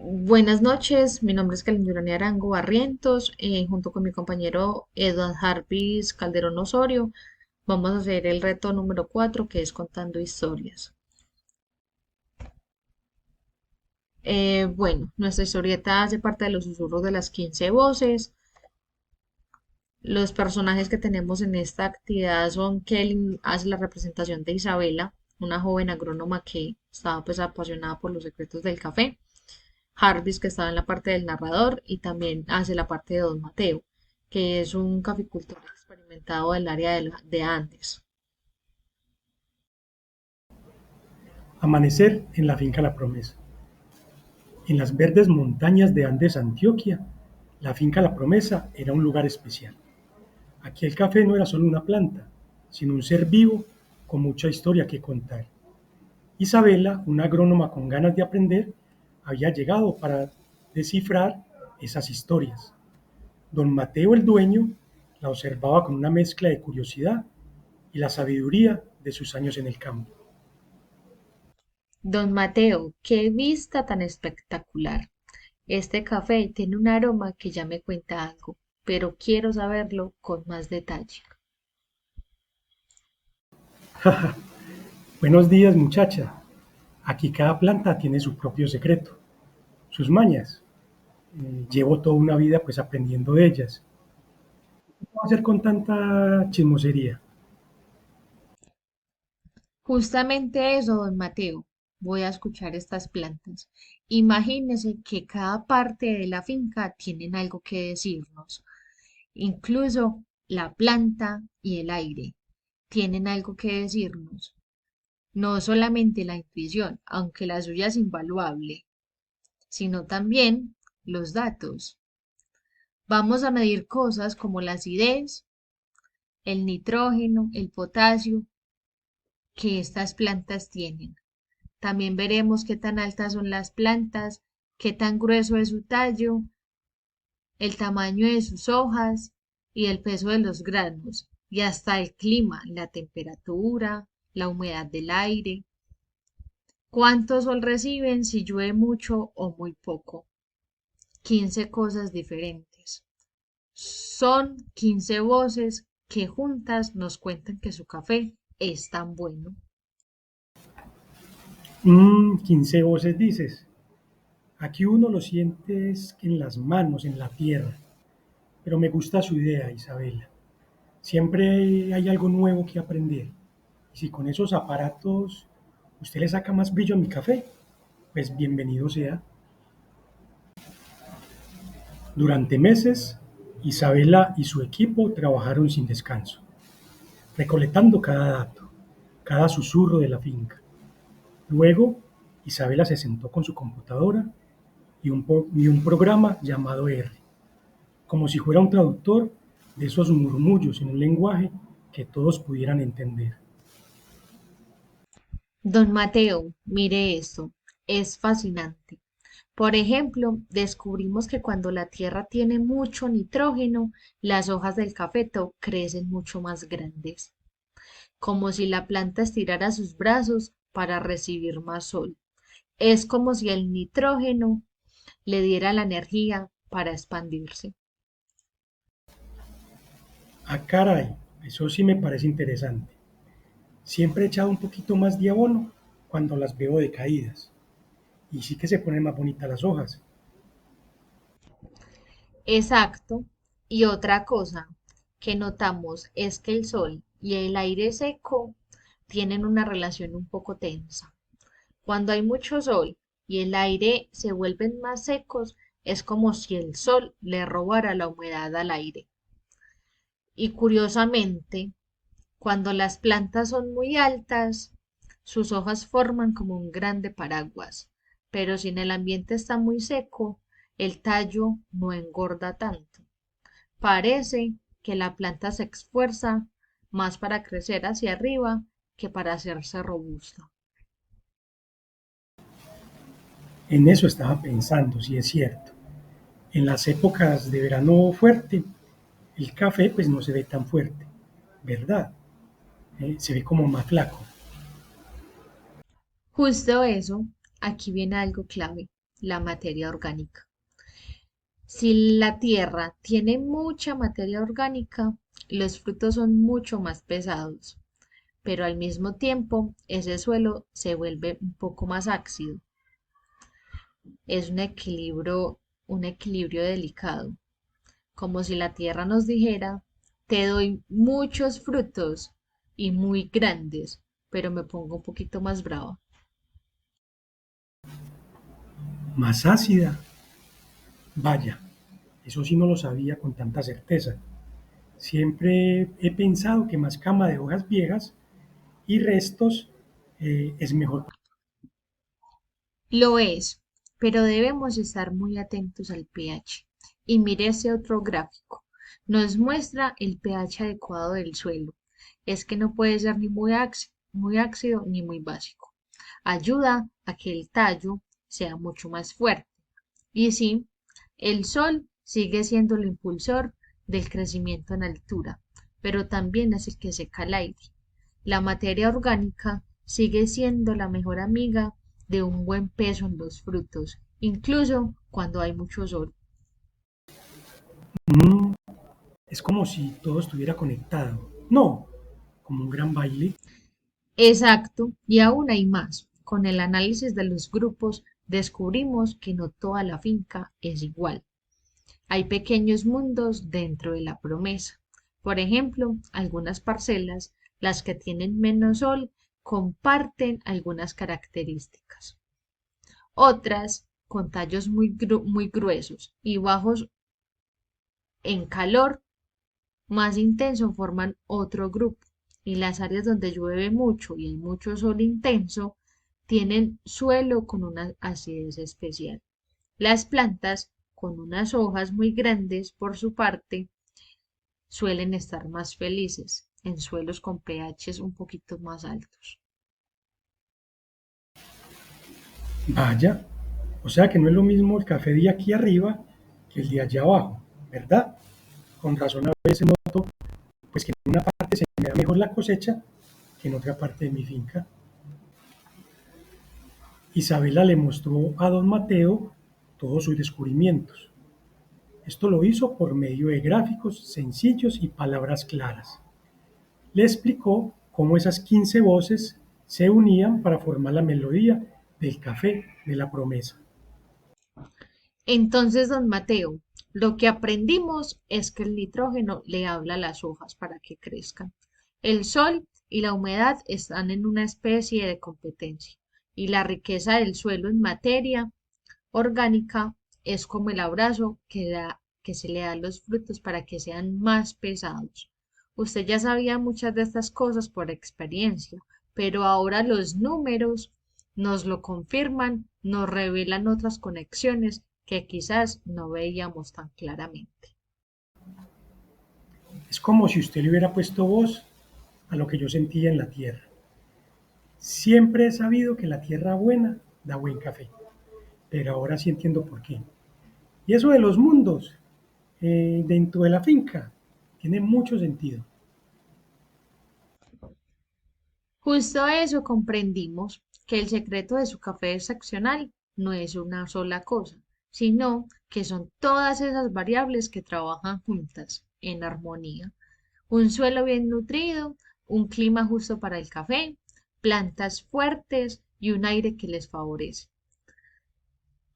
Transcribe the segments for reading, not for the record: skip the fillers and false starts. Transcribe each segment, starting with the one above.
Buenas noches, mi nombre es Calendurania Arango Barrientos, junto con mi compañero Edward Harpis Calderón Osorio, vamos a hacer el reto número 4 que es contando historias. Bueno, nuestra historieta hace parte de los susurros de las 15 voces. Los personajes que tenemos en esta actividad son Kelly, hace la representación de Isabela, una joven agrónoma que estaba pues apasionada por los secretos del café. Jarvis, que estaba en la parte del narrador, y también hace la parte de Don Mateo, que es un caficultor experimentado del área de Andes. Amanecer en la finca La Promesa. En las verdes montañas de Andes, Antioquia, la finca La Promesa era un lugar especial. Aquí el café no era solo una planta, sino un ser vivo con mucha historia que contar. Isabela, una agrónoma con ganas de aprender, había llegado para descifrar esas historias. Don Mateo, el dueño, la observaba con una mezcla de curiosidad y la sabiduría de sus años en el campo. Don Mateo, qué vista tan espectacular. Este café tiene un aroma que ya me cuenta algo, pero quiero saberlo con más detalle. Buenos días, muchacha. Aquí cada planta tiene su propio secreto, sus mañas. Llevo toda una vida pues aprendiendo de ellas. ¿Qué puedo hacer con tanta chismosería? Justamente eso, don Mateo. Voy a escuchar estas plantas. Imagínese que cada parte de la finca tienen algo que decirnos. Incluso la planta y el aire tienen algo que decirnos. No solamente la intuición, aunque la suya es invaluable, sino también los datos. Vamos a medir cosas como la acidez, el nitrógeno, el potasio que estas plantas tienen. También veremos qué tan altas son las plantas, qué tan grueso es su tallo, el tamaño de sus hojas y el peso de los granos, y hasta el clima, la temperatura, la humedad del aire, cuánto sol reciben, si llueve mucho o muy poco. 15 cosas diferentes. Son 15 voces que juntas nos cuentan que su café es tan bueno. 15 voces dices. Aquí uno lo sientes en las manos, en la tierra. Pero me gusta su idea, Isabela. Siempre hay algo nuevo que aprender. Y si con esos aparatos usted le saca más brillo a mi café, pues bienvenido sea. Durante meses, Isabela y su equipo trabajaron sin descanso, recolectando cada dato, cada susurro de la finca. Luego, Isabela se sentó con su computadora y un programa llamado R, como si fuera un traductor de esos murmullos en un lenguaje que todos pudieran entender. Don Mateo, mire esto, es fascinante. Por ejemplo, descubrimos que cuando la tierra tiene mucho nitrógeno, las hojas del cafeto crecen mucho más grandes, como si la planta estirara sus brazos para recibir más sol. Es como si el nitrógeno le diera la energía para expandirse. Ah, caray, eso sí me parece interesante. Siempre he echado un poquito más de abono cuando las veo decaídas. Y sí que se ponen más bonitas las hojas. Exacto. Y otra cosa que notamos es que el sol y el aire seco tienen una relación un poco tensa. Cuando hay mucho sol y el aire se vuelven más secos, es como si el sol le robara la humedad al aire. Y curiosamente, cuando las plantas son muy altas, sus hojas forman como un grande paraguas, pero si en el ambiente está muy seco, el tallo no engorda tanto. Parece que la planta se esfuerza más para crecer hacia arriba que para hacerse robusta. En eso estaba pensando, si es cierto. En las épocas de verano fuerte, el café pues no se ve tan fuerte, ¿verdad? Se ve como más flaco. Justo eso, aquí viene algo clave. la materia orgánica. Si la tierra tiene mucha materia orgánica, los frutos son mucho más pesados, pero al mismo tiempo ese suelo se vuelve un poco más ácido. Es un equilibrio delicado, como si la tierra nos dijera, te doy muchos frutos y muy grandes, pero me pongo un poquito más brava. Más ácida. Vaya, eso sí no lo sabía con tanta certeza. Siempre he pensado que más cama de hojas viejas y restos es mejor. Lo es, pero debemos estar muy atentos al pH. Y mire ese otro gráfico. Nos muestra el pH adecuado del suelo. Es que no puede ser ni muy ácido ni muy básico. Ayuda a que el tallo sea mucho más fuerte. Y sí, el sol sigue siendo el impulsor del crecimiento en altura, pero también es el que seca el aire. La materia orgánica sigue siendo la mejor amiga de un buen peso en los frutos, incluso cuando hay mucho sol. Mm, es como si todo estuviera conectado. No, como un gran baile. Exacto, y aún hay más. Con el análisis de los grupos descubrimos que no toda la finca es igual. Hay pequeños mundos dentro de la promesa. Por ejemplo, algunas parcelas, las que tienen menos sol, comparten algunas características. Otras, con tallos muy gruesos y bajos en calor, más intenso, forman otro grupo. Y las áreas donde llueve mucho y hay mucho sol intenso, tienen suelo con una acidez especial. Las plantas, con unas hojas muy grandes por su parte, suelen estar más felices en suelos con pHs un poquito más altos. Vaya, o sea que no es lo mismo el café de aquí arriba que el de allá abajo, ¿verdad? Con razón a veces noto pues que en una parte se me da mejor la cosecha que en otra parte de mi finca. Isabela le mostró a don Mateo todos sus descubrimientos. Esto lo hizo por medio de gráficos sencillos y palabras claras. Le explicó cómo esas 15 voces se unían para formar la melodía del café de la promesa. Entonces, don Mateo, lo que aprendimos es que el nitrógeno le habla a las hojas para que crezcan. El sol y la humedad están en una especie de competencia y la riqueza del suelo en materia orgánica es como el abrazo que se le da a los frutos para que sean más pesados. Usted ya sabía muchas de estas cosas por experiencia, pero ahora los números nos lo confirman, nos revelan otras conexiones que quizás no veíamos tan claramente. Es como si usted le hubiera puesto voz a lo que yo sentía en la tierra. Siempre he sabido que la tierra buena da buen café, pero ahora sí entiendo por qué. Y eso de los mundos dentro de la finca tiene mucho sentido. Justo eso comprendimos, que el secreto de su café excepcional no es una sola cosa, sino que son todas esas variables que trabajan juntas, en armonía. Un suelo bien nutrido, un clima justo para el café, plantas fuertes y un aire que les favorece.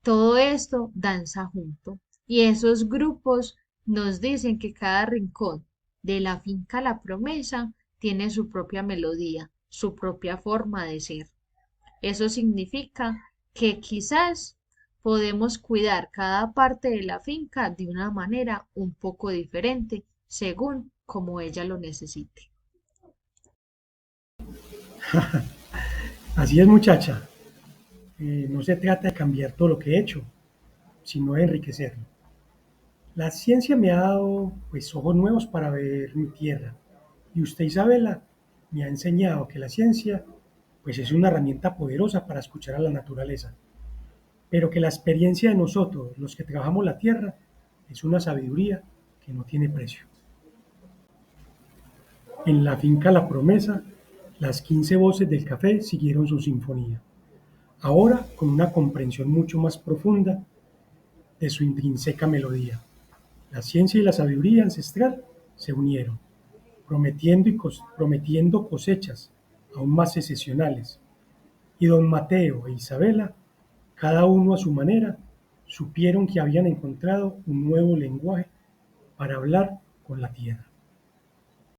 Todo esto danza junto y esos grupos nos dicen que cada rincón de la finca La Promesa tiene su propia melodía, su propia forma de ser. Eso significa que quizás podemos cuidar cada parte de la finca de una manera un poco diferente según como ella lo necesite. Así es, muchacha. No se trata de cambiar todo lo que he hecho, sino de enriquecerlo. La ciencia me ha dado pues ojos nuevos para ver mi tierra. Y usted, Isabela, me ha enseñado que la ciencia pues es una herramienta poderosa para escuchar a la naturaleza, pero que la experiencia de nosotros, los que trabajamos la tierra, es una sabiduría que no tiene precio. En la finca La Promesa, las 15 voces del café siguieron su sinfonía. ahora con una comprensión mucho más profunda de su intrínseca melodía. La ciencia y la sabiduría ancestral se unieron, prometiendo cosechas aún más excepcionales, y don Mateo e Isabela, cada uno a su manera, supieron que habían encontrado un nuevo lenguaje para hablar con la tierra.